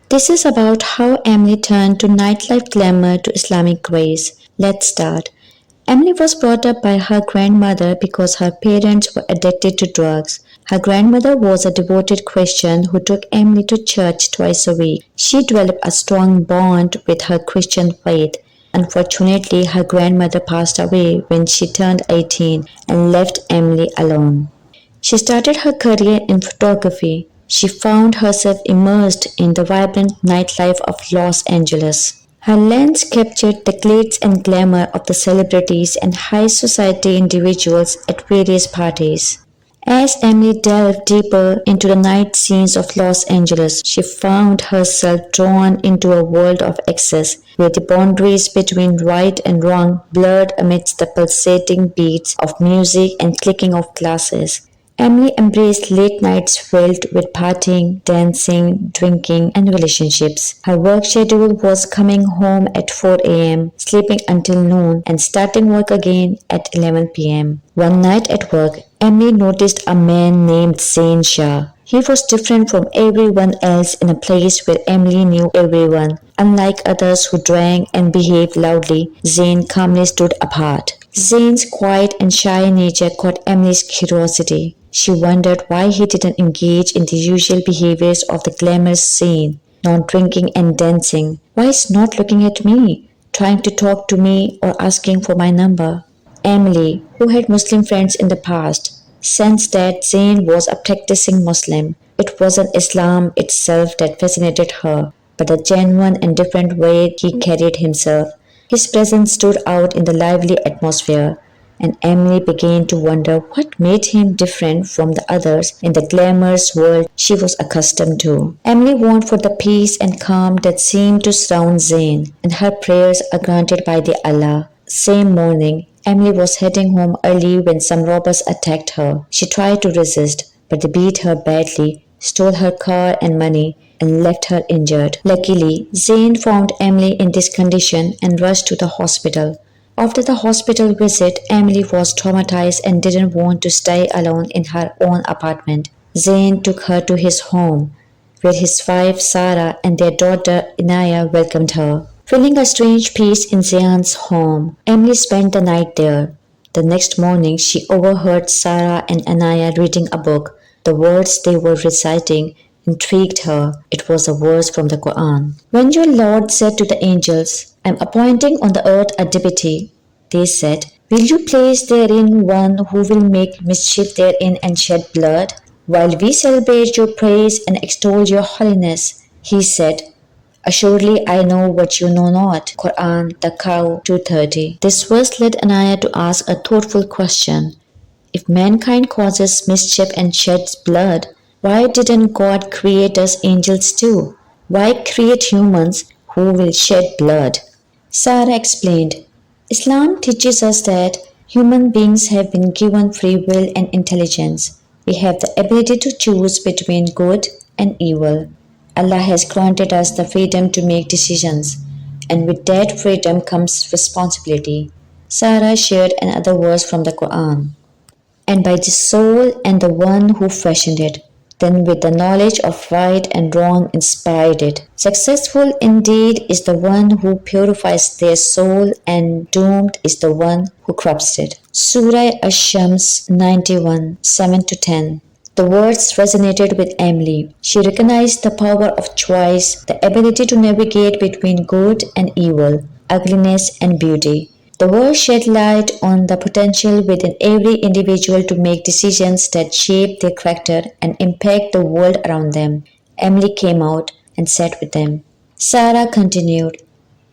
This is about how Emily turned to nightlife glamour to Islamic grace. Let's start. Emily was brought up by her grandmother because her parents were addicted to drugs. Her grandmother was a devoted Christian who took Emily to church twice a week. She developed a strong bond with her Christian faith. Unfortunately, her grandmother passed away when she turned 18 and left Emily alone. She started her career in photography. She found herself immersed in the vibrant nightlife of Los Angeles. Her lens captured the glitz and glamour of the celebrities and high society individuals at various parties. As Emily delved deeper into the night scenes of Los Angeles, she found herself drawn into a world of excess, where the boundaries between right and wrong blurred amidst the pulsating beats of music and clicking of glasses. Emily embraced late nights filled with partying, dancing, drinking, and relationships. Her work schedule was coming home at 4 a.m., sleeping until noon, and starting work again at 11 p.m. One night at work, Emily noticed a man named Zayn Shah. He was different from everyone else in a place where Emily knew everyone. Unlike others who drank and behaved loudly, Zayn calmly stood apart. Zayn's quiet and shy nature caught Emily's curiosity. She wondered why he didn't engage in the usual behaviors of the glamorous scene, not drinking and dancing. Why is not looking at me, trying to talk to me or asking for my number? Emily, who had Muslim friends in the past, sensed that Zayn was a practicing Muslim. It wasn't Islam itself that fascinated her, but the genuine and different way he carried himself. His presence stood out in the lively atmosphere, and Emily began to wonder what made him different from the others in the glamorous world she was accustomed to. Emily longed for the peace and calm that seemed to surround Zayn, and her prayers are granted by the Allah. Same morning, Emily was heading home early when some robbers attacked her. She tried to resist, but they beat her badly, stole her car and money, and left her injured. Luckily, Zayn found Emily in this condition and rushed to the hospital. After the hospital visit, Emily was traumatized and didn't want to stay alone in her own apartment. Zayn took her to his home, where his wife Sarah and their daughter Inaya welcomed her. Feeling a strange peace in Zayn's home, Emily spent the night there. The next morning, she overheard Sarah and Inaya reading a book. The words they were reciting intrigued her. It was a verse from the Quran. When your Lord said to the angels, I am appointing on the earth a deputy, they said, will you place therein one who will make mischief therein and shed blood? While we celebrate your praise and extol your holiness, he said, assuredly I know what you know not. Quran, the Cow 230. This verse led Anaya to ask a thoughtful question. If mankind causes mischief and sheds blood, why didn't God create us angels too? Why create humans who will shed blood? Sarah explained, Islam teaches us that human beings have been given free will and intelligence. We have the ability to choose between good and evil. Allah has granted us the freedom to make decisions, and with that freedom comes responsibility. Sarah shared another verse from the Quran. And by the soul and the one who fashioned it, then with the knowledge of right and wrong inspired it. Successful indeed is the one who purifies their soul, and doomed is the one who corrupts it. Surah Ash-Shams 91, 7-10. The words resonated with Emily. She recognized the power of choice, the ability to navigate between good and evil, ugliness and beauty. The verse shed light on the potential within every individual to make decisions that shape their character and impact the world around them. Emily came out and sat with them. Sarah continued,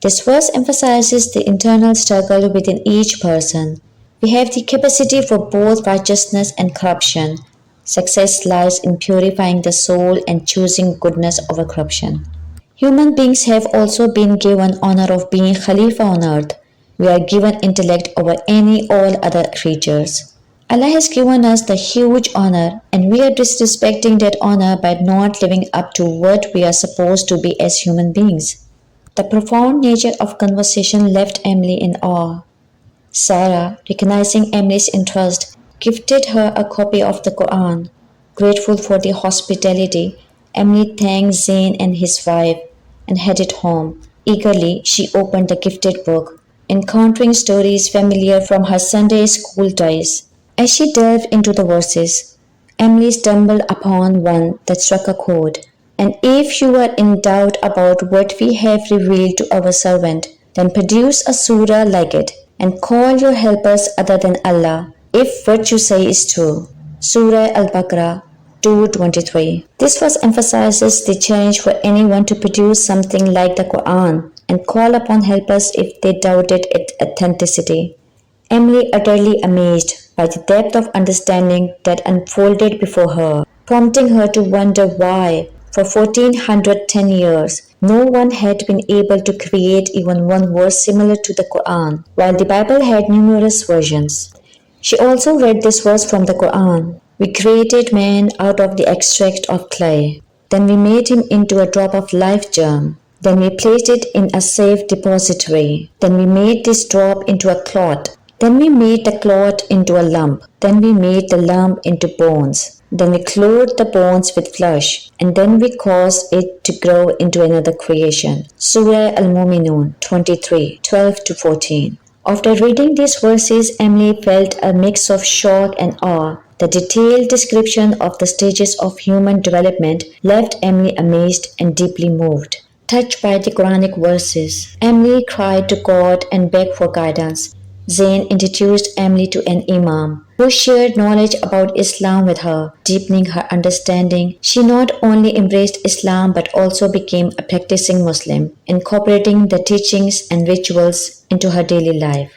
this verse emphasizes the internal struggle within each person. We have the capacity for both righteousness and corruption. Success lies in purifying the soul and choosing goodness over corruption. Human beings have also been given honor of being Khalifa on earth. We are given intellect over all other creatures. Allah has given us the huge honor, and we are disrespecting that honor by not living up to what we are supposed to be as human beings. The profound nature of conversation left Emily in awe. Sarah, recognizing Emily's interest, gifted her a copy of the Quran. Grateful for the hospitality, Emily thanked Zayn and his wife and headed home. Eagerly, she opened the gifted book, encountering stories familiar from her Sunday school days. As she delved into the verses, Emily stumbled upon one that struck a chord. And if you are in doubt about what we have revealed to our servant, then produce a surah like it, and call your helpers other than Allah, if what you say is true. Surah Al-Baqarah 2:23. This verse emphasizes the challenge for anyone to produce something like the Quran and call upon helpers if they doubted its authenticity. Emily, utterly amazed by the depth of understanding that unfolded before her, prompting her to wonder why, for 1410 years, no one had been able to create even one verse similar to the Quran, while the Bible had numerous versions. She also read this verse from the Quran. We created man out of the extract of clay. Then we made him into a drop of life germ. Then we placed it in a safe depository. Then we made this drop into a clot. Then we made the clot into a lump. Then we made the lump into bones. Then we clothed the bones with flesh. And then we caused it to grow into another creation. Surah Al-Mu'minun 23:12-14. After reading these verses, Emily felt a mix of shock and awe. The detailed description of the stages of human development left Emily amazed and deeply moved. Touched by the Quranic verses, Emily cried to God and begged for guidance. Zayn introduced Emily to an Imam who shared knowledge about Islam with her, deepening her understanding. She not only embraced Islam but also became a practicing Muslim, incorporating the teachings and rituals into her daily life.